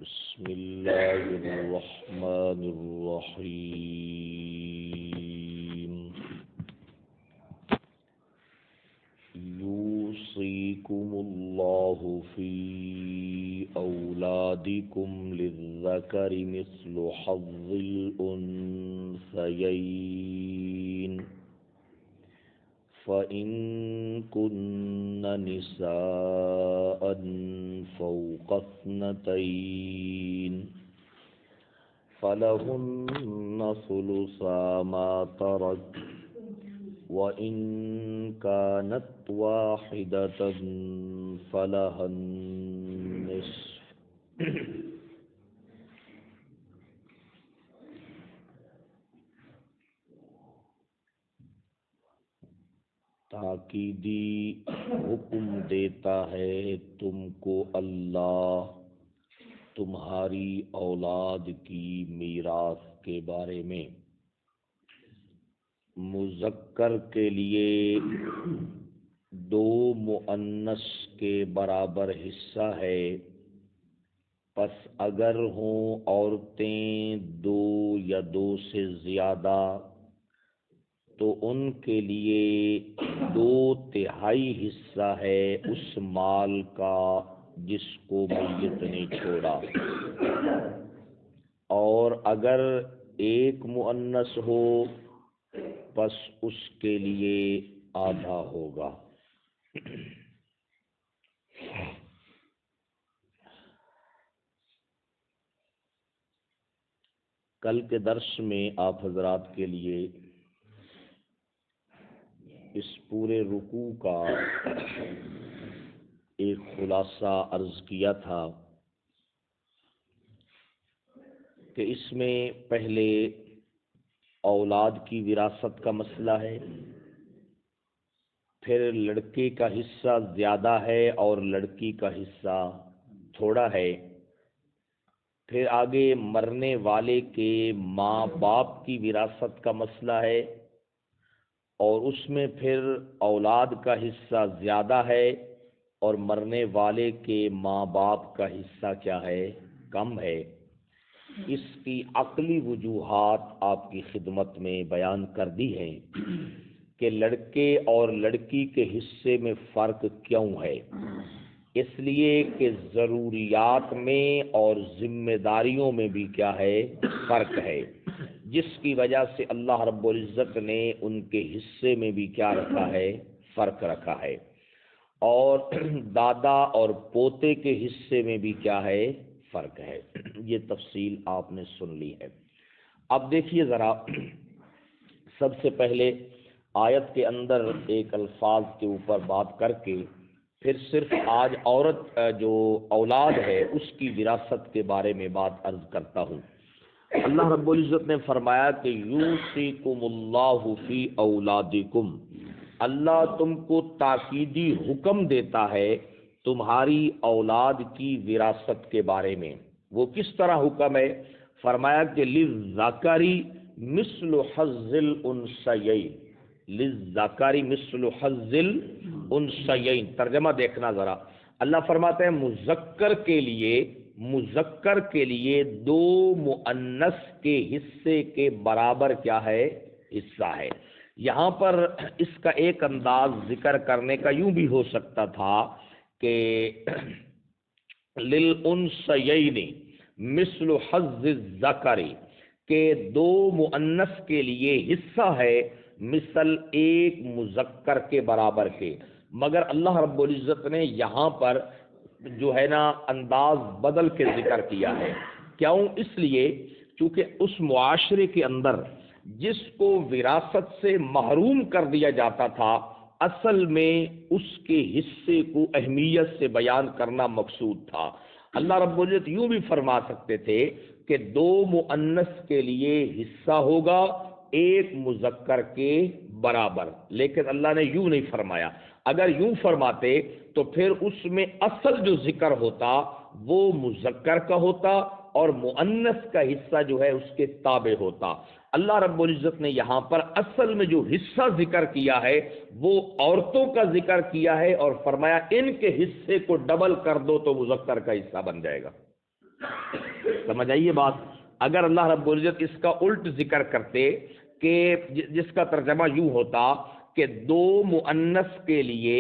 بسم اللہ الرحمن الرحیم یوصیکم اللہ فی اولادکم للذکر مثل حظ الانثیین فَإِن كُنَّ نِسَاءً فَوْقَ اثْنَتَيْنِ فَلَهُنَّ ثُلُثَا مَا تَرَكَ وَإِن كَانَتْ وَاحِدَةً فَلَهَا النِّصْفُ تاکیدی حکم دیتا ہے تم کو اللہ تمہاری اولاد کی میراث کے بارے میں۔ مذکر کے لیے 2 مؤنث کے برابر حصہ ہے، پس اگر ہوں عورتیں 2 یا 2 سے زیادہ تو ان کے لیے 2/3 حصہ ہے اس مال کا جس کو میت نے چھوڑا، اور اگر 1 مؤنث ہو پس اس کے لیے آدھا ہوگا۔ کل کے درس میں آپ حضرات کے لیے اس پورے رکوع کا ایک خلاصہ عرض کیا تھا کہ اس میں پہلے اولاد کی وراثت کا مسئلہ ہے، پھر لڑکے کا حصہ زیادہ ہے اور لڑکی کا حصہ تھوڑا ہے، پھر آگے مرنے والے کے ماں باپ کی وراثت کا مسئلہ ہے، اور اس میں پھر اولاد کا حصہ زیادہ ہے اور مرنے والے کے ماں باپ کا حصہ کیا ہے؟ کم ہے۔ اس کی عقلی وجوہات آپ کی خدمت میں بیان کر دی ہیں کہ لڑکے اور لڑکی کے حصے میں فرق کیوں ہے۔ اس لیے کہ ضروریات میں اور ذمہ داریوں میں بھی کیا ہے؟ فرق ہے، جس کی وجہ سے اللہ رب العزت نے ان کے حصے میں بھی کیا رکھا ہے؟ فرق رکھا ہے، اور دادا اور پوتے کے حصے میں بھی کیا ہے؟ فرق ہے۔ یہ تفصیل آپ نے سن لی ہے۔ اب دیکھیے ذرا، سب سے پہلے آیت کے اندر ایک الفاظ کے اوپر بات کر کے پھر صرف آج عورت جو اولاد ہے اس کی وراثت کے بارے میں بات عرض کرتا ہوں۔ اللہ رب العزت نے فرمایا کہ یوصیکم اللہ فی اولادکم، اللہ تم کو تاکیدی حکم دیتا ہے تمہاری اولاد کی وراثت کے بارے میں۔ وہ کس طرح حکم ہے؟ فرمایا کہ للذکر مثل حظ الانثیین، للذکر مثل حظ الانثیین۔ ترجمہ دیکھنا ذرا، اللہ فرماتے ہیں مذکر کے لیے 2 مؤنث کے حصے کے برابر کیا ہے؟ حصہ ہے۔ یہاں پر اس کا ایک انداز ذکر کرنے کا یوں بھی ہو سکتا تھا کہ للانثیین مثل حظ الذکر، کہ 2 مؤنث کے لیے حصہ ہے مثل 1 مذکر کے برابر کے، مگر اللہ رب العزت نے یہاں پر جو ہے نا انداز بدل کے ذکر کیا ہے۔ کیوں؟ اس لیے چونکہ اس معاشرے کے اندر جس کو وراثت سے محروم کر دیا جاتا تھا، اصل میں اس کے حصے کو اہمیت سے بیان کرنا مقصود تھا۔ اللہ رب العزت یوں بھی فرما سکتے تھے کہ 2 مؤنث کے لیے حصہ ہوگا 1 مذکر کے برابر، لیکن اللہ نے یوں نہیں فرمایا۔ اگر یوں فرماتے تو پھر اس میں اصل جو ذکر ہوتا وہ مذکر کا ہوتا اور مؤنث کا حصہ جو ہے اس کے تابع ہوتا۔ اللہ رب العزت نے یہاں پر اصل میں جو حصہ ذکر کیا ہے وہ عورتوں کا ذکر کیا ہے، اور فرمایا ان کے حصے کو ڈبل کر دو تو مذکر کا حصہ بن جائے گا۔ سمجھ آئیے بات؟ اگر اللہ رب العزت اس کا الٹ ذکر کرتے کہ جس کا ترجمہ یوں ہوتا کہ دو مؤنث کے لیے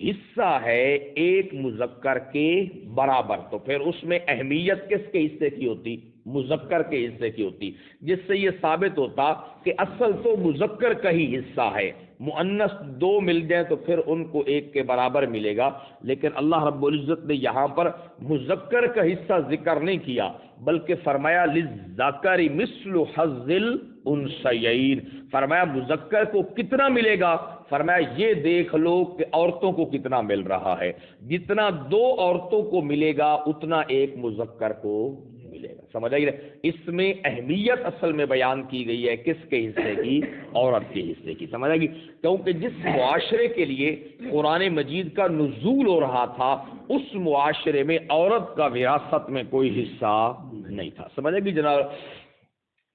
حصہ ہے ایک مذکر کے برابر، تو پھر اس میں اہمیت کس کے حصے کی ہوتی؟ مذکر کے حصے کی ہوتی، جس سے یہ ثابت ہوتا کہ اصل تو مذکر کا ہی حصہ ہے، مؤنث دو مل جائیں تو پھر ان کو ایک کے برابر ملے گا۔ لیکن اللہ رب العزت نے یہاں پر مذکر کا حصہ ذکر نہیں کیا، بلکہ فرمایا للذکر مثل حظ الانثیین، فرمایا مذکر کو کتنا ملے گا؟ فرمایا یہ دیکھ لو کہ عورتوں کو کتنا مل رہا ہے، جتنا دو عورتوں کو ملے گا اتنا ایک مذکر کو ملے گا۔ سمجھ آئی؟ اس میں اہمیت اصل میں بیان کی گئی ہے کس کے حصے کی؟ عورت کے حصے کی۔ سمجھ آئے گی؟ کیونکہ جس معاشرے کے لیے قرآن مجید کا نزول ہو رہا تھا اس معاشرے میں عورت کا وراثت میں کوئی حصہ نہیں تھا۔ سمجھ آئے گی جناب؟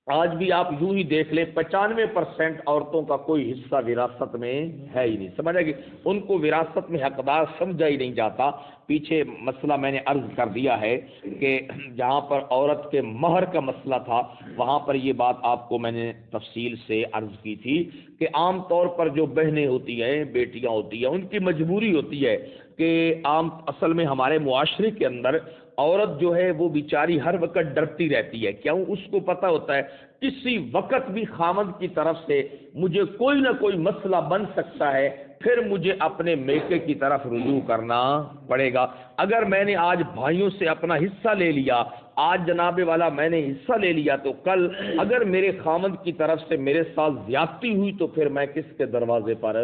آج بھی آپ یوں ہی دیکھ لیں 95% عورتوں کا کوئی حصہ وراثت میں ہے ہی نہیں۔ سمجھ آئے گی؟ ان کو وراثت میں حقدار سمجھا ہی نہیں جاتا۔ پیچھے مسئلہ میں نے عرض کر دیا ہے کہ جہاں پر عورت کے مہر کا مسئلہ تھا وہاں پر یہ بات آپ کو میں نے تفصیل سے عرض کی تھی کہ عام طور پر جو بہنیں ہوتی ہیں، بیٹیاں ہوتی ہیں، ان کی مجبوری ہوتی ہے کہ اصل میں ہمارے معاشرے کے اندر عورت جو ہے وہ بیچاری ہر وقت ڈرتی رہتی ہے۔ کیوں؟ اس کو پتہ ہوتا ہے کسی وقت بھی خامد کی طرف سے مجھے کوئی نہ کوئی مسئلہ بن سکتا ہے، پھر مجھے اپنے میکے کی طرف رجوع کرنا پڑے گا۔ اگر میں نے آج بھائیوں سے اپنا حصہ لے لیا، آج جناب والا میں نے حصہ لے لیا، تو کل اگر میرے خامد کی طرف سے میرے ساتھ زیادتی ہوئی تو پھر میں کس کے دروازے پر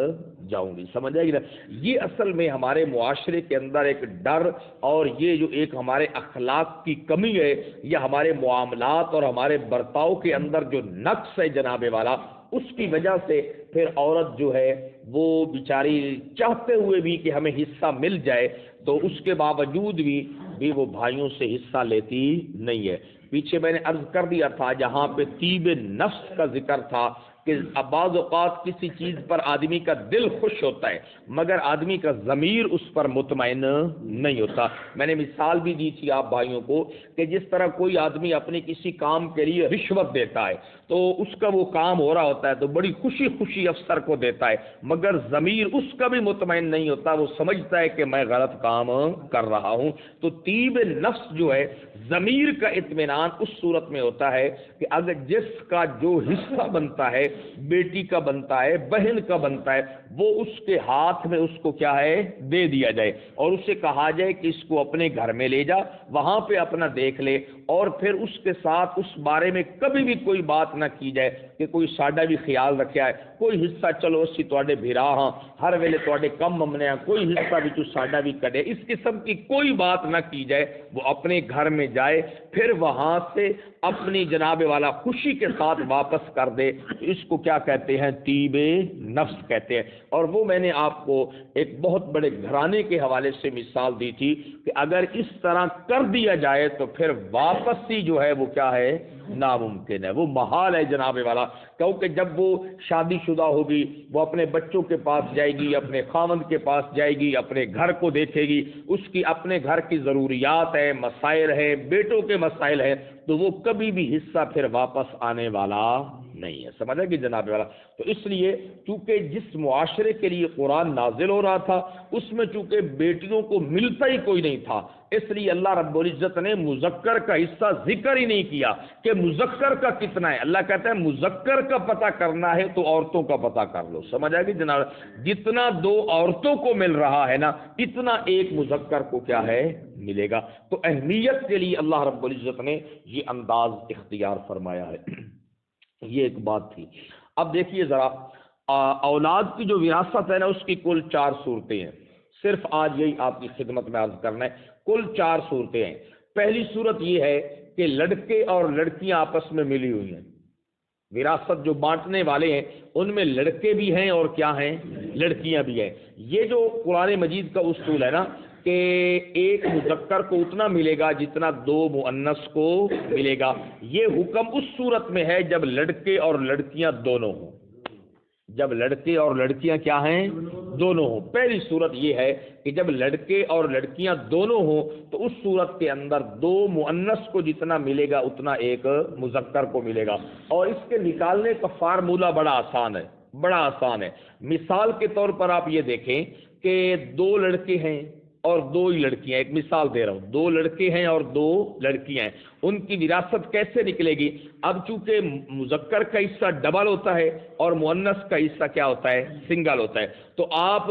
جاؤں گی؟ سمجھ آئے گی نا؟ یہ اصل میں ہمارے معاشرے کے اندر ایک ڈر اور یہ جو ایک ہمارے اخلاق کی کمی ہے یا ہمارے معاملات اور ہمارے برتاؤ کے اندر جو نقص ہے جناب والا، اس کی وجہ سے پھر عورت جو ہے وہ بیچاری چاہتے ہوئے بھی کہ ہمیں حصہ مل جائے تو اس کے باوجود بھی وہ بھائیوں سے حصہ لیتی نہیں ہے۔ پیچھے میں نے عرض کر دیا تھا جہاں پہ طیب نفس کا ذکر تھا کہ بعض اوقات کسی چیز پر آدمی کا دل خوش ہوتا ہے مگر آدمی کا ضمیر اس پر مطمئن نہیں ہوتا۔ میں نے مثال بھی دی تھی آپ بھائیوں کو کہ جس طرح کوئی آدمی اپنے کسی کام کے لیے رشوت دیتا ہے تو اس کا وہ کام ہو رہا ہوتا ہے تو بڑی خوشی خوشی افسر کو دیتا ہے مگر ضمیر اس کا بھی مطمئن نہیں ہوتا، وہ سمجھتا ہے کہ میں غلط کام کر رہا ہوں۔ تو طیب نفس جو ہے ضمیر کا اطمینان اس صورت میں ہوتا ہے کہ اگر جس کا جو حصہ بنتا ہے، بیٹی کا بنتا ہے، بہن کا بنتا ہے، وہ اس کے ہاتھ میں اس کو کیا ہے دے دیا جائے اور اسے کہا جائے کہ اس کو اپنے گھر میں لے جا، وہاں پہ اپنا دیکھ لے، اور پھر اس کے ساتھ اس بارے میں کبھی بھی کوئی بات نہ کی جائے کہ کوئی ساڈا بھی خیال رکھا ہے، کوئی حصہ چلو اسی تواڈے بھرا ہاں ہر ویلے تواڈے کم ممنے ہاں، کوئی حصہ بھی تو ساڈا بھی کڈے، اس قسم کی کوئی بات نہ کی جائے۔ وہ اپنے گھر میں جائے پھر وہاں سے اپنی جناب والا خوشی کے ساتھ واپس کر دے، اس کو کیا کہتے ہیں؟ طیب نفس کہتے ہیں۔ اور وہ میں نے آپ کو ایک بہت بڑے گھرانے کے حوالے سے مثال دی تھی کہ اگر اس طرح کر دیا جائے تو پھر واپسی جو ہے وہ کیا ہے؟ ناممکن ہے، وہ محال ہے جناب والا، کیونکہ جب وہ شادی شدہ ہوگی وہ اپنے بچوں کے پاس جائے گی، اپنے خاوند کے پاس جائے گی، اپنے گھر کو دیکھے گی، اس کی اپنے گھر کی ضروریات ہے، مسائل ہے، بیٹوں کے مسائل ہے، تو وہ کبھی بھی حصہ پھر واپس آنے والا نہیں ہے۔ سمجھا کہ جناب والا؟ تو اس لیے چونکہ جس معاشرے کے لیے قرآن نازل ہو رہا تھا اس میں چونکہ بیٹیوں کو ملتا ہی کوئی نہیں تھا، اس لیے اللہ رب العزت نے مذکر کا حصہ ذکر ہی نہیں کیا کہ مذکر کا کتنا ہے۔ اللہ کہتا ہے مذکر کا پتہ کرنا ہے تو عورتوں کا پتہ کر لو۔ سمجھ آئے گی جناب؟ جتنا دو عورتوں کو مل رہا ہے نا اتنا ایک مذکر کو کیا ہے ملے گا۔ تو اہمیت کے لیے اللہ رب العزت نے یہ انداز اختیار فرمایا ہے۔ یہ ایک بات تھی۔ اب دیکھیے ذرا اولاد کی جو وراثت ہے نا اس کی کل 4 صورتیں ہیں، صرف آج یہی آپ کی خدمت میں عرض کرنا ہے۔ کل 4 صورتیں ہیں۔ پہلی صورت یہ ہے کہ لڑکے اور لڑکیاں آپس میں ملی ہوئی ہیں، وراثت جو بانٹنے والے ہیں ان میں لڑکے بھی ہیں اور کیا ہیں؟ لڑکیاں بھی ہیں۔ یہ جو قرآن مجید کا اصول ہے نا کہ ایک مذکر کو اتنا ملے گا جتنا 2 مؤنث کو ملے گا، یہ حکم اس صورت میں ہے جب لڑکے اور لڑکیاں دونوں ہوں۔ جب لڑکے اور لڑکیاں کیا ہیں؟ دونوں ہوں۔ پہلی صورت یہ ہے کہ جب لڑکے اور لڑکیاں دونوں ہوں تو اس صورت کے اندر دو مؤنث کو جتنا ملے گا اتنا ایک مذکر کو ملے گا، اور اس کے نکالنے کا فارمولہ بڑا آسان ہے، بڑا آسان ہے۔ مثال کے طور پر آپ یہ دیکھیں کہ دو لڑکے ہیں اور دو ہی لڑکیاں، ایک مثال دے رہا ہوں، دو لڑکے ہیں اور دو لڑکیاں ہیں، ان کی وراثت کیسے نکلے گی؟ اب چونکہ مذکر کا حصہ ڈبل ہوتا ہے اور مؤنث کا حصہ کیا ہوتا ہے؟ سنگل ہوتا ہے، تو آپ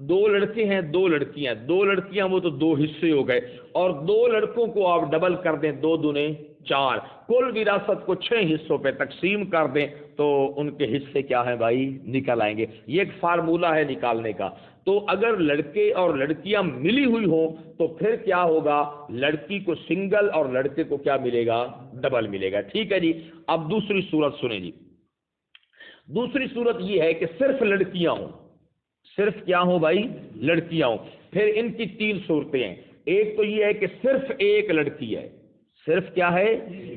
دو لڑکے ہیں دو لڑکیاں، دو لڑکیاں وہ تو دو حصے ہو گئے، اور دو لڑکوں کو آپ ڈبل کر دیں، دو دونے چار، کل وراثت کو 6 حصوں پہ تقسیم کر دیں تو ان کے حصے کیا ہیں بھائی؟ نکل آئیں گے۔ یہ ایک فارمولہ ہے نکالنے کا۔ تو اگر لڑکے اور لڑکیاں ملی ہوئی ہوں تو پھر کیا ہوگا؟ لڑکی کو سنگل اور لڑکے کو کیا ملے گا؟ ڈبل ملے گا۔ ٹھیک ہے جی۔ اب دوسری صورت سنیں جی۔ دوسری صورت یہ ہے کہ صرف لڑکیاں ہوں، صرف کیا ہوں بھائی؟ لڑکیاں ہوں۔ پھر ان کی 3 صورتیں ہیں۔ ایک تو یہ ہے کہ صرف ایک لڑکی ہے، صرف کیا ہے؟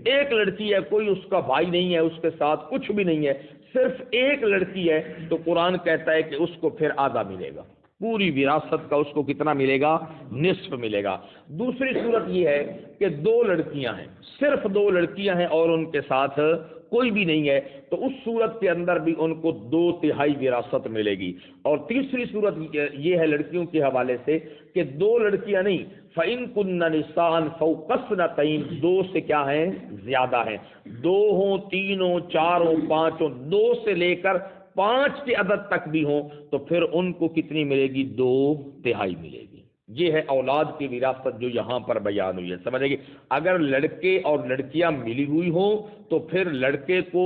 ایک لڑکی ہے، کوئی اس کا بھائی نہیں ہے، اس کے ساتھ کچھ بھی نہیں ہے، صرف ایک لڑکی ہے، تو قرآن کہتا ہے کہ اس کو پھر آدھا ملے گا، پوری وراثت کا اس کو کتنا ملے گا؟ نصف ملے گا۔ دوسری صورت یہ ہے کہ دو لڑکیاں ہیں، صرف دو لڑکیاں ہیں اور ان کے ساتھ کوئی بھی نہیں ہے، تو اس صورت کے اندر بھی ان کو 2/3 وراثت ملے گی۔ اور تیسری صورت یہ ہے لڑکیوں کے حوالے سے کہ دو لڑکیاں نہیں، فَإِن كُنَّ نِسَاءً فَوْقَ اثْنَتَيْنِ، دو سے کیا ہیں؟ زیادہ ہیں، دو ہوں، تین ہوں، چار ہوں، پانچ ہوں، دو سے لے کر 5 کے عدد تک بھی ہوں تو پھر ان کو کتنی ملے گی؟ 2/3 ملے گی۔ یہ ہے اولاد کی وراثت جو یہاں پر بیان ہوئی ہے، سمجھے گی؟ اگر لڑکے اور لڑکیاں ملی ہوئی ہوں تو پھر لڑکے کو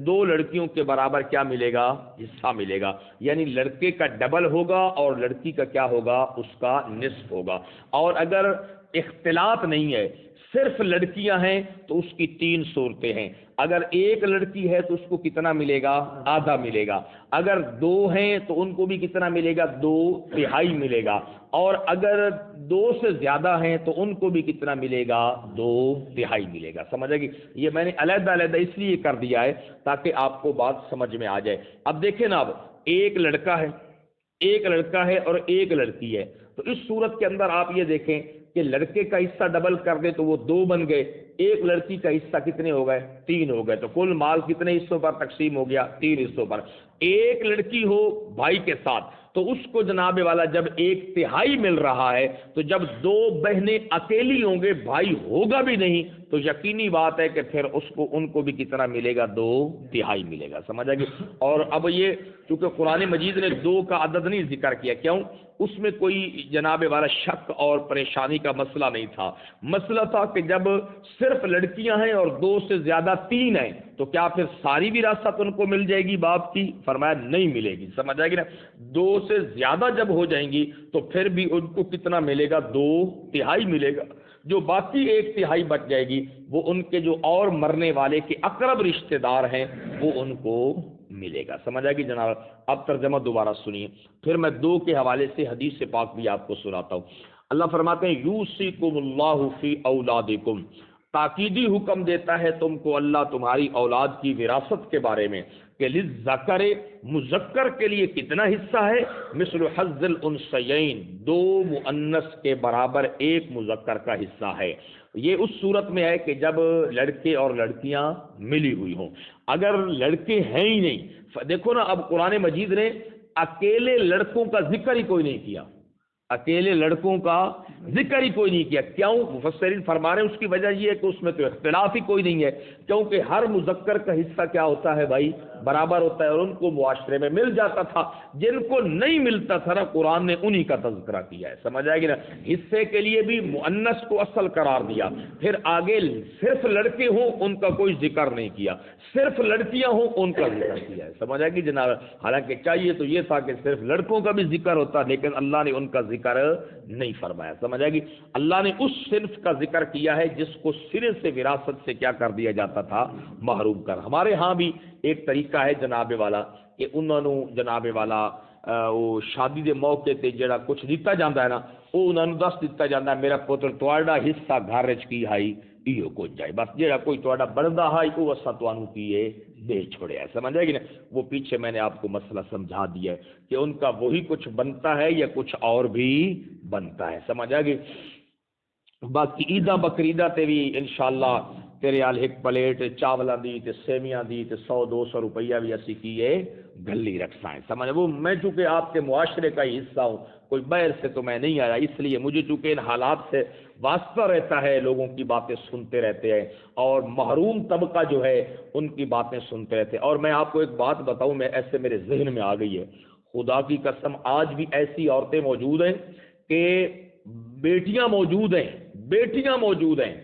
دو لڑکیوں کے برابر کیا ملے گا؟ حصہ ملے گا، یعنی لڑکے کا ڈبل ہوگا اور لڑکی کا کیا ہوگا؟ اس کا نصف ہوگا۔ اور اگر اختلاط نہیں ہے، صرف لڑکیاں ہیں تو اس کی 3 صورتیں ہیں۔ اگر ایک لڑکی ہے تو اس کو کتنا ملے گا؟ آدھا ملے گا۔ اگر دو ہیں تو ان کو بھی کتنا ملے گا؟ 2/3 ملے گا۔ اور اگر دو سے زیادہ ہیں تو ان کو بھی کتنا ملے گا؟ 2/3 ملے گا۔ سمجھے گی؟ یہ میں نے علیحدہ علیحدہ اس لیے کر دیا ہے تاکہ آپ کو بات سمجھ میں آ جائے۔ اب دیکھیں نا، اب ایک لڑکا ہے، ایک لڑکا ہے اور ایک لڑکی ہے، تو اس صورت کے اندر آپ یہ دیکھیں کہ لڑکے کا حصہ ڈبل کر دے تو وہ 2 بن گئے، ایک لڑکی کا حصہ کتنے ہو گئے؟ 3 ہو گئے، تو کل مال کتنے حصوں پر تقسیم ہو گیا؟ 3 حصوں پر۔ ایک لڑکی ہو بھائی کے ساتھ تو اس کو جناب والا جب 1/3 مل رہا ہے، تو جب 2 بہنیں اکیلی ہوں گے، بھائی ہوگا بھی نہیں، تو یقینی بات ہے کہ پھر ان کو بھی کتنا ملے گا؟ 2/3 ملے گا۔ سمجھا گیا؟ اور اب یہ چونکہ قرآن مجید نے 2 کا عدد نہیں ذکر کیا، کیوں؟ اس میں کوئی جناب والا شک اور پریشانی کا مسئلہ نہیں تھا۔ مسئلہ تھا کہ جب صرف لڑکیاں ہیں اور 2 سے زیادہ 3 ہیں تو کیا پھر ساری وراثت ان کو مل جائے گی باپ کی؟ فرمایا نہیں ملے گی۔ سمجھ آئے گی نا؟ 2 سے زیادہ جب ہو جائیں گی تو پھر بھی ان کو کتنا ملے گا؟ 2/3 ملے گا۔ جو باقی 1/3 بچ جائے گی وہ ان کے جو اور مرنے والے کے اقرب رشتہ دار ہیں وہ ان کو ملے گا۔ سمجھ آئے گی جناب؟ اب ترجمہ دوبارہ سنیے، پھر میں 2 کے حوالے سے حدیث پاک بھی آپ کو سناتا ہوں۔ اللہ فرماتے ہیں یوصیکم اللہ فی اولادکم، تاکیدی حکم دیتا ہے تم کو اللہ تمہاری اولاد کی وراثت کے بارے میں کہ للذکر، مذکر کے لیے کتنا حصہ ہے؟ مثل حظ الانثیین، 2 مؤنث کے برابر 1 مذکر کا حصہ ہے۔ یہ اس صورت میں ہے کہ جب لڑکے اور لڑکیاں ملی ہوئی ہوں۔ اگر لڑکے ہیں ہی نہیں، دیکھو نا، اب قرآن مجید نے اکیلے لڑکوں کا ذکر ہی کوئی نہیں کیا، اکیلے لڑکوں کا ذکر ہی کوئی نہیں کیا۔ کیوں؟ مفسرین فرما رہے ہیں اس کی وجہ یہ ہے کہ اس میں تو اختلاف ہی کوئی نہیں ہے، کیونکہ ہر مذکر کا حصہ کیا ہوتا ہے بھائی؟ برابر ہوتا ہے، اور ان کو معاشرے میں مل جاتا تھا۔ جن کو نہیں ملتا تھا نا، قرآن نے انہی کا تذکرہ کیا ہے۔ سمجھ آئے گی نا؟ حصے کے لیے بھی مؤنث کو اصل قرار دیا، پھر آگے صرف لڑکے ہوں ان کا کوئی ذکر نہیں کیا، صرف لڑکیاں ہوں ان کا ذکر کیا ہے۔ سمجھ آئے گی جناب؟ حالانکہ چاہیے تو یہ تھا کہ صرف لڑکوں کا بھی ذکر ہوتا، لیکن اللہ نے ان کا ذکر نہیں فرمایا۔ سمجھ آئے گی؟ اللہ نے اس صنف کا ذکر کیا ہے جس کو سرے سے وراثت سے کیا کر دیا جاتا تھا؟ محروم کر۔ ہمارے ہاں بھی ایک طریقہ ہے جناب والا کہ انہوں نے جناب والا وہ شادی دے موقع تے جڑا کچھ دیتا جاتا ہے نا وہ انہوں نے دس دیتا جاتا ہے میرا پتر تہاڈا حصہ گھر وچ کی ہائی ایو کچھ جائے بس جڑا کوئی تہاڈا بندا ہے وہ اساں تانوں کیے دے چھوڑیا ہے. سمجھ آئے گی نا. وہ پیچھے میں نے آپ کو مسئلہ سمجھا دیا ہے کہ ان کا وہی کچھ بنتا ہے یا کچھ اور بھی بنتا ہے. سمجھ آ گئی. باقی عیداں بقرعیداں تے بھی انشاءاللہ تیرے آل ایک پلیٹ چاولاں دی تے سیویاں دی تے 100-200 روپیہ بھی اسی کیے گلی رکھتا ہے. سمجھ وہ میں چونکہ آپ کے معاشرے کا ہی حصہ ہوں کوئی باہر سے تو میں نہیں آیا اس لیے مجھے چونکہ ان حالات سے واسطہ رہتا ہے لوگوں کی باتیں سنتے رہتے ہیں اور محروم طبقہ جو ہے ان کی باتیں سنتے رہتے ہیں. اور میں آپ کو ایک بات بتاؤں میں ایسے میرے ذہن میں آ گئی ہے خدا کی قسم آج بھی ایسی عورتیں موجود ہیں کہ بیٹیاں موجود ہیں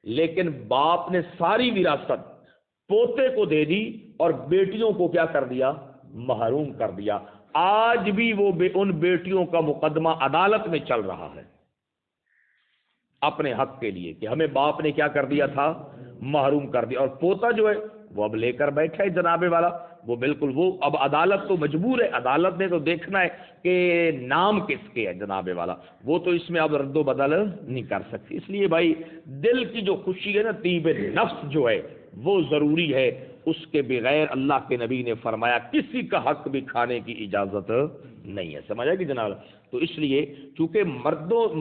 لیکن باپ نے ساری وراثت پوتے کو دے دی اور بیٹیوں کو کیا کر دیا محروم کر دیا. آج بھی وہ ان بیٹیوں کا مقدمہ عدالت میں چل رہا ہے اپنے حق کے لیے کہ ہمیں باپ نے کیا کر دیا تھا محروم کر دیا اور پوتا جو ہے وہ اب لے کر بیٹھا ہے جناب والا وہ بالکل وہ اب عدالت تو مجبور ہے عدالت نے تو دیکھنا ہے کہ نام کس کے ہے جناب والا وہ تو اس میں اب رد و بدل نہیں کر سکتی. اس لیے بھائی دل کی جو خوشی ہے نا طیب نفس جو ہے وہ ضروری ہے اس کے بغیر اللہ کے نبی نے فرمایا کسی کا حق بھی کھانے کی اجازت نہیں ہے. سمجھ آئے گی جناب. تو اس لیے چونکہ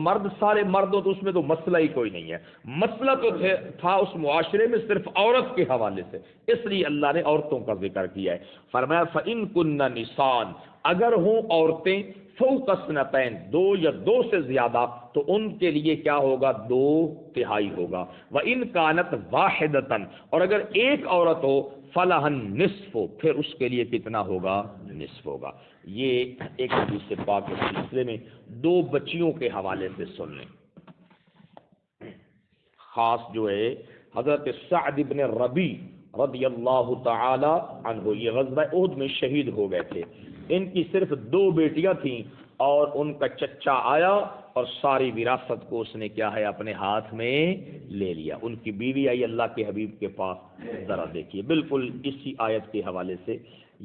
مرد سارے مردوں تو اس میں تو مسئلہ ہی کوئی نہیں ہے مسئلہ تو تھا اس معاشرے میں صرف عورت کے حوالے سے اس لیے اللہ نے عورتوں کا ذکر کیا ہے. فرمایا فَإِن كُنَّ نِسَاءً اگر ہوں عورتیں فوق اثنتین 2 یا 2 سے زیادہ تو ان کے لیے کیا ہوگا 2/3 ہوگا. وَإِن كَانَتْ وَاحِدَةً اور اگر ایک عورت ہو فَلَهَا النِّصْفُ پھر اس کے لیے کتنا ہوگا نصف ہوگا. یہ ایک حدیث پاک کے سلسلے میں 2 بچیوں کے حوالے سے سن لیں. خاص جو ہے حضرت سعد بن ربی رضی اللہ تعالی عنہ یہ غزوہ احد میں شہید ہو گئے تھے. ان کی صرف 2 بیٹیاں تھیں اور ان کا چچا آیا اور ساری وراثت کو اس نے کیا ہے اپنے ہاتھ میں لے لیا. ان کی بیوی آئی اللہ کے حبیب کے پاس ذرا دیکھیے بالکل اسی آیت کے حوالے سے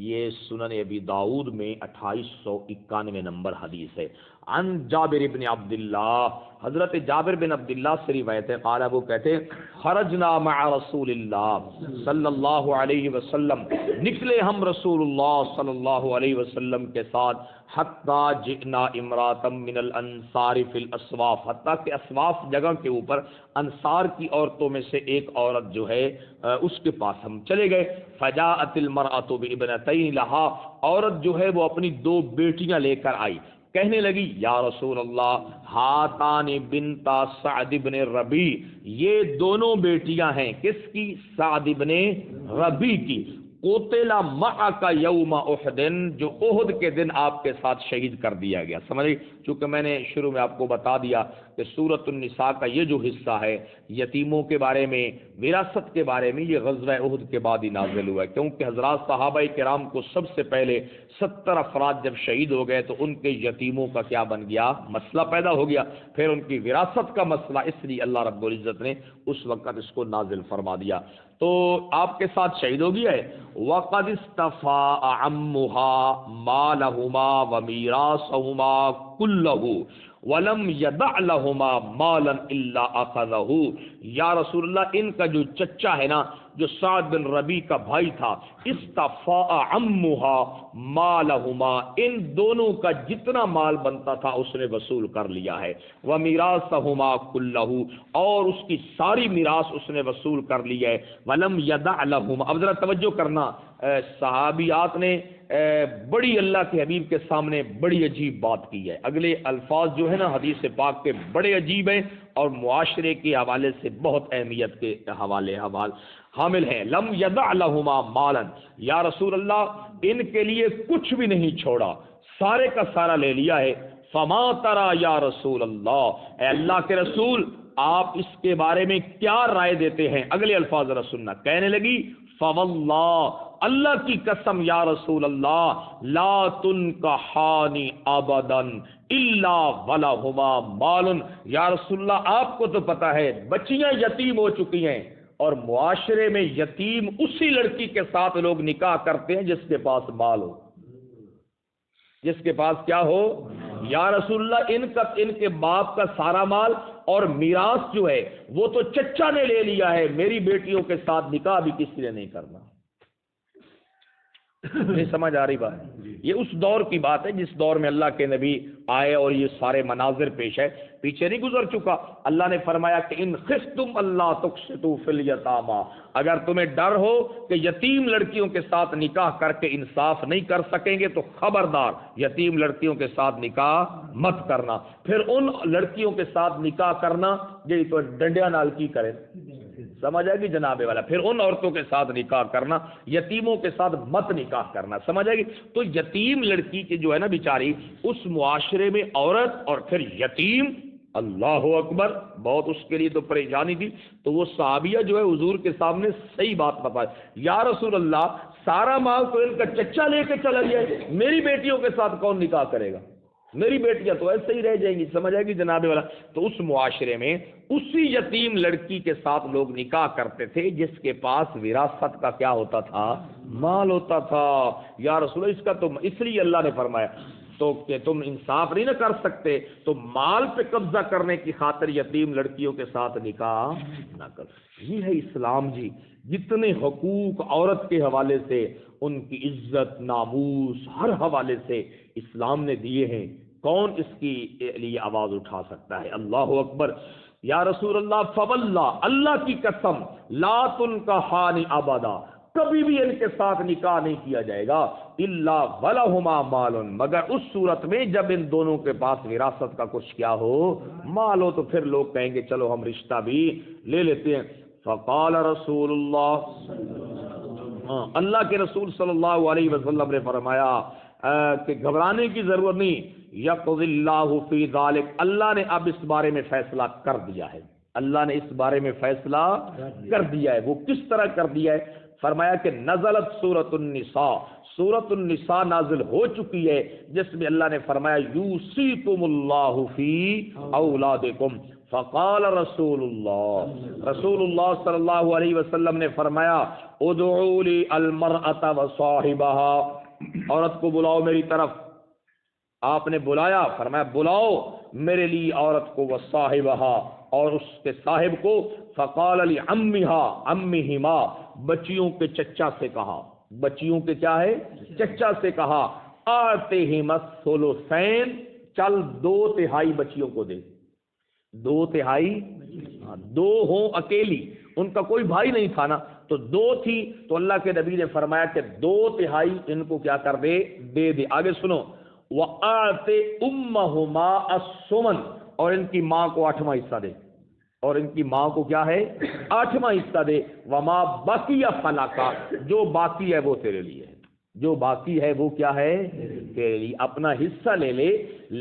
یہ سنن ابی داؤد میں 2891 نمبر حدیث ہے. عن جابر بن عبداللہ حضرت جابر بن عبداللہ سے روایت ہے قال وہ کہتے ہیں خرجنا مع رسول اللہ صلی اللہ علیہ وسلم نکلے ہم رسول اللہ صلی اللہ علیہ وسلم کے ساتھ حتی جئنا امراتا من الانصار فی الاسواف حتیٰ کہ اسواف جگہ کے اوپر انصار کی عورتوں میں سے ایک عورت جو ہے اس کے پاس ہم چلے گئے. فجاءت المرأة بابنتین لها عورت جو ہے وہ اپنی 2 بیٹیاں لے کر آئی کہنے لگی یا رسول اللہ ہاتان بنتا سعد بن ربی یہ دونوں بیٹیاں ہیں کس کی سعد بن ربی کی قتل معک یوم احد جو احد کے دن آپ کے ساتھ شہید کر دیا گیا. سمجھے چونکہ میں نے شروع میں آپ کو بتا دیا کہ سورۃ النساء کا یہ جو حصہ ہے یتیموں کے بارے میں وراثت کے بارے میں یہ غزوہ احد کے بعد ہی نازل ہوا ہے کیونکہ حضرات صحابہ کرام کو سب سے پہلے 70 افراد جب شہید ہو گئے تو ان کے یتیموں کا کیا بن گیا مسئلہ پیدا ہو گیا پھر ان کی وراثت کا مسئلہ اس لیے اللہ رب العزت نے اس وقت اس کو نازل فرما دیا. تو آپ کے ساتھ شہید ہو گیا ہے. وَقَدْ اسْتَفَاءَ عَمُّهَا مَالَهُمَا وَمِيرَاثَهُمَا كُلَّهُ وَلَمْ يَدَعْ لَهُمَا مَالًا إِلَّا أَخَذَهُ. یا رسول اللہ ان کا جو چچا ہے نا جو سعد بن ربی کا بھائی تھا استفاء عمها مالهما ان دونوں کا جتنا مال بنتا تھا اس نے وصول کر لیا ہے. وَمِيرَاثَهُمَا كُلَّهُ اور اس کی ساری میراث اس نے وصول کر لی ہے. وَلَمْ يَدَعْ لَهُمَا اب ذرا توجہ کرنا صحابیات نے بڑی اللہ کے حبیب کے سامنے بڑی عجیب بات کی ہے. اگلے الفاظ جو ہے نا حدیث پاک کے بڑے عجیب ہیں اور معاشرے کے حوالے سے بہت اہمیت کے حامل ہیں. لم یدع لہما مالا یا رسول اللہ ان کے لیے کچھ بھی نہیں چھوڑا سارے کا سارا لے لیا ہے. فما ترى یا رسول اللہ اے اللہ کے رسول آپ اس کے بارے میں کیا رائے دیتے ہیں. اگلے الفاظ ذرا سننا کہنے لگی فواللہ اللہ کی قسم یا رسول اللہ لا تنکحانی ابدا الا ولہما مال. یا رسول اللہ آپ کو تو پتا ہے بچیاں یتیم ہو چکی ہیں اور معاشرے میں یتیم اسی لڑکی کے ساتھ لوگ نکاح کرتے ہیں جس کے پاس مال ہو. جس کے پاس کیا ہو. یا رسول اللہ ان کے باپ کا سارا مال اور میراث جو ہے وہ تو چچا نے لے لیا ہے، میری بیٹیوں کے ساتھ نکاح بھی کسی نے نہیں کرنا. نہیں سمجھ آ رہی بات؟ یہ اس دور کی بات ہے جس دور میں اللہ کے نبی آئے اور یہ سارے مناظر پیش ہے، پیچھے نہیں گزر چکا. اللہ نے فرمایا کہ ان خفتم اللہ تقسطوا فی الیتامی، اگر تمہیں ڈر ہو کہ یتیم لڑکیوں کے ساتھ نکاح کر کے انصاف نہیں کر سکیں گے تو خبردار یتیم لڑکیوں کے ساتھ نکاح مت کرنا. پھر ان لڑکیوں کے ساتھ نکاح کرنا جی تو ڈنڈیا نال کی کرے، سمجھ آئے گی جناب والا. پھر ان عورتوں کے ساتھ نکاح کرنا، یتیموں کے ساتھ مت نکاح کرنا، سمجھ آئے گی. تو یتیم لڑکی کی جو ہے نا بیچاری، اس معاشرے میں عورت اور پھر یتیم، اللہ اکبر، بہت اس کے لیے تو پریشانی تھی. تو وہ صحابیہ جو ہے حضور کے سامنے صحیح بات بتائے، یا رسول اللہ سارا مال تو ان کا چچا لے کے چلا گیا ہے، میری بیٹیوں کے ساتھ کون نکاح کرے گا؟ میری بیٹیاں تو ایسے ہی رہ جائیں گی، سمجھ آئے گی جناب والا. تو اس معاشرے میں اسی یتیم لڑکی کے ساتھ لوگ نکاح کرتے تھے جس کے پاس وراثت کا کیا ہوتا تھا؟ مال ہوتا تھا. یا رسول اللہ اس کا تو اس لیے اللہ نے فرمایا تو کہ تم انصاف نہیں نہ کر سکتے تو مال پہ قبضہ کرنے کی خاطر یتیم لڑکیوں کے ساتھ نکاح نہ کر. یہ ہے اسلام جی. جتنے حقوق عورت کے حوالے سے، ان کی عزت ناموس ہر حوالے سے اسلام نے دیے ہیں، کون اس کی لیے آواز اٹھا سکتا ہے؟ اللہ اکبر. یا رسول اللہ فواللہ، اللہ کی قسم، لا تنکحان ابدا، کبھی بھی ان کے ساتھ نکاح نہیں کیا جائے گا، الا ولہما مال، مگر اس صورت میں جب ان دونوں کے پاس وراثت کا کچھ کیا ہو، مال ہو. تو پھر لوگ کہیں گے چلو ہم رشتہ بھی لے لیتے ہیں. فقال رسول اللہ، اللہ کے رسول صلی اللہ علیہ وسلم نے فرمایا کہ گھبرانے کی ضرورت نہیں، یقضی اللہ فی ذالک، اللہ نے اب اس بارے میں فیصلہ کر دیا ہے. اللہ نے اس بارے میں فیصلہ کر دیا ہے. وہ کس طرح کر دیا ہے؟ فرمایا کہ نزلت سورۃ النساء، سورۃ النساء نازل ہو چکی ہے جس میں اللہ نے فرمایا یوصیکم اللہ فی اولادکم. فقال رسول اللہ صلی اللہ علیہ وسلم نے فرمایا ادعوا لی المرأة وصاحبها، عورت کو بلاؤ میری طرف. آپ نے بلایا، فرمایا بلاؤ میرے لیے عورت کو، وصاحبها، اور اس کے صاحب کو. فقال لعمها عمہما، بچیوں کے چچا سے کہا، بچیوں کے کیا ہے؟ چچا سے کہا. آتہما الثلثین، چل 2/3 بچیوں کو دے. 2/3، دو ہوں اکیلی، ان کا کوئی بھائی نہیں تھا نا، تو 2 تھی، تو اللہ کے نبی نے فرمایا کہ 2/3 ان کو کیا کر دے؟ دے دے. آگے سنو، وَآتِ أُمَّهُمَا الثُّمَنَ، اور ان کی ماں کو 8واں حصہ دے، اور ان کی ماں کو کیا ہے؟ 8واں حصہ دے. وَمَا بَقِيَ فَلَكَ، جو باقی ہے وہ تیرے لیے ہے، جو باقی ہے وہ کیا ہے؟ تیرے لیے. اپنا حصہ لے لے،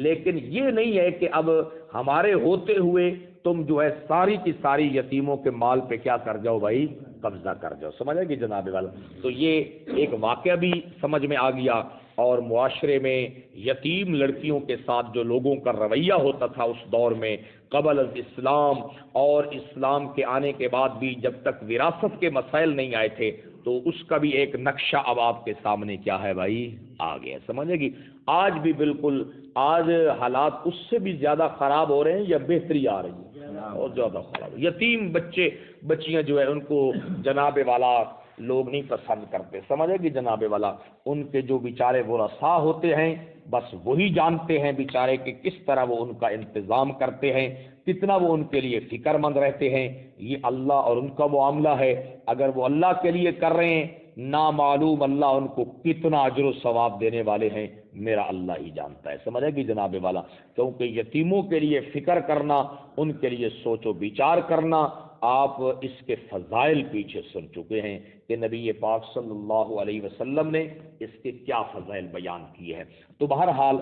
لیکن یہ نہیں ہے کہ اب ہمارے ہوتے ہوئے تم جو ہے ساری کی ساری یتیموں کے مال پہ کیا کر جاؤ بھائی؟ قبضہ کر جاؤ. سمجھ آئے گی جناب والا؟ تو یہ ایک واقعہ بھی سمجھ میں آ گیا. اور معاشرے میں یتیم لڑکیوں کے ساتھ جو لوگوں کا رویہ ہوتا تھا اس دور میں قبل الاسلام اور اسلام کے آنے کے بعد بھی، جب تک وراثت کے مسائل نہیں آئے تھے، تو اس کا بھی ایک نقشہ اب آپ کے سامنے کیا ہے بھائی؟ آ گیا. سمجھے گی؟ آج بھی بالکل، آج حالات اس سے بھی زیادہ خراب ہو رہے ہیں یا بہتری آ رہی ہے؟ بہت زیادہ خراب. یتیم بچے بچیاں جو ہے ان کو جناب والا لوگ نہیں پسند کرتے، سمجھے گی جناب والا؟ ان کے جو بیچارے ورثاء ہوتے ہیں بس وہی جانتے ہیں بیچارے کہ کس طرح وہ ان کا انتظام کرتے ہیں، کتنا وہ ان کے لیے فکر مند رہتے ہیں. یہ اللہ اور ان کا معاملہ ہے. اگر وہ اللہ کے لیے کر رہے ہیں، نامعلوم اللہ ان کو کتنا اجر و ثواب دینے والے ہیں، میرا اللہ ہی جانتا ہے. سمجھے گی جناب والا؟ کیونکہ یتیموں کے لیے فکر کرنا، ان کے لیے سوچ و بچار کرنا، آپ اس کے فضائل پیچھے سن چکے ہیں کہ نبی پاک صلی اللہ علیہ وسلم نے اس کے کیا فضائل بیان کیے ہیں. تو بہرحال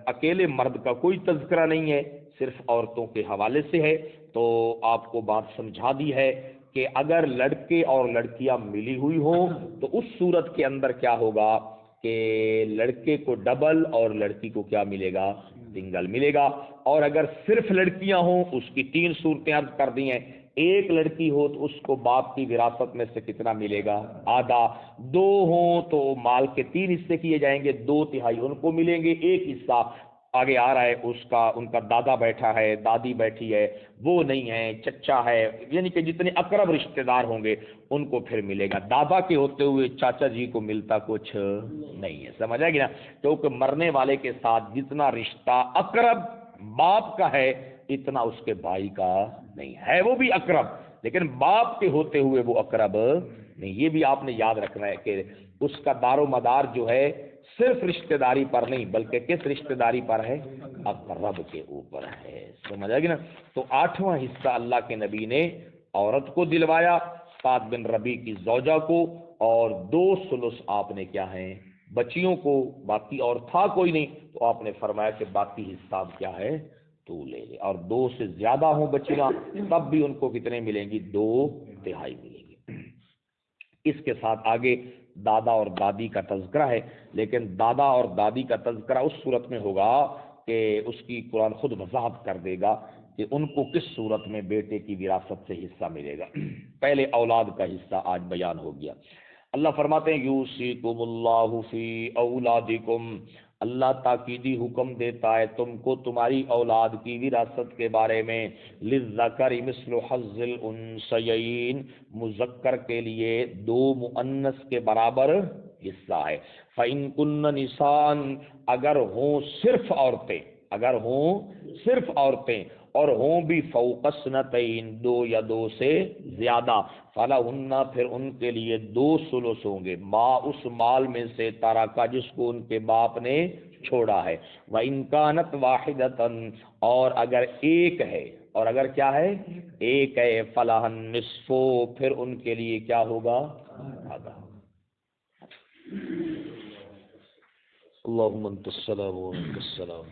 اکیلے مرد کا کوئی تذکرہ نہیں ہے، صرف عورتوں کے حوالے سے ہے. تو آپ کو بات سمجھا دی ہے کہ اگر لڑکے اور لڑکیاں ملی ہوئی ہوں تو اس صورت کے اندر کیا ہوگا کہ لڑکے کو ڈبل اور لڑکی کو کیا ملے گا؟ سنگل ملے گا. اور اگر صرف لڑکیاں ہوں، اس کی 3 صورتیں عرض کر دی ہیں ایک لڑکی ہو تو اس کو باپ کی وراثت میں سے کتنا ملے گا؟ آدھا۔ دو ہوں تو مال کے 3 حصے کیے جائیں گے، 2/3 ان کو ملیں گے، 1 حصہ آگے آ رہا ہے ان کا دادا بیٹھا ہے، دادی بیٹھی ہے، وہ نہیں ہے، چچا ہے، یعنی کہ جتنے اقرب رشتہ دار ہوں گے ان کو پھر ملے گا۔ دادا کے ہوتے ہوئے چاچا جی کو ملتا کچھ نہیں ہے، سمجھ آئے گی نا؟ کیونکہ مرنے والے کے ساتھ جتنا رشتہ اقرب باپ کا ہے اتنا اس کے بھائی کا نہیں ہے، وہ بھی اقرب لیکن باپ کے ہوتے ہوئے وہ اقرب نہیں۔ یہ بھی آپ نے یاد رکھنا ہے کہ اس کا دار و مدار جو ہے صرف رشتہ داری پر نہیں بلکہ کس رشتہ داری پر ہے؟ اقرب کے اوپر ہے، سمجھ آئے گی نا؟ تو 8واں حصہ اللہ کے نبی نے عورت کو دلوایا، سعد بن ربیع کی زوجہ کو، اور 2 ثلث آپ نے کیا ہے بچیوں کو، باقی اور تھا کوئی نہیں تو آپ نے فرمایا کہ باقی حصہ کیا ہے تو لے لے، اور 2 سے زیادہ ہوں بچیاں تب بھی ان کو کتنے ملیں گی؟ 2/3 ملیں گی۔ اس کے ساتھ آگے دادا اور دادی کا تذکرہ ہے، لیکن دادا اور دادی کا تذکرہ اس صورت میں ہوگا کہ اس کی قرآن خود وضاحت کر دے گا کہ ان کو کس صورت میں بیٹے کی وراثت سے حصہ ملے گا۔ پہلے اولاد کا حصہ آج بیان ہو گیا۔ اللہ فرماتے ہیں یوصیکم اللہ فی اولادکم، اللہ تاکیدی حکم دیتا ہے تم کو تمہاری اولاد کی وراثت کے بارے میں، للذکر مثل حظ الانثیین، مذکر کے لیے 2 مؤنث کے برابر حصہ ہے۔ فَإِن كُنَّ نِسَاءً، اگر ہوں صرف عورتیں اور ہوں بھی فوق اثنتین، 2 یا 2 سے زیادہ، فلہن، پھر ان کے لیے 2 ثلث ہوں گے، ما اس مال میں سے ترکا جس کو ان کے باپ نے چھوڑا ہے، وَإِن كَانَتْ وَاحِدَةً، اور اگر ایک ہے، اور اگر کیا ہے؟ ایک ہے، فلہا النصف، پھر ان کے لیے کیا ہوگا؟ آدھا۔ اللہم انت السلام و منک السلام۔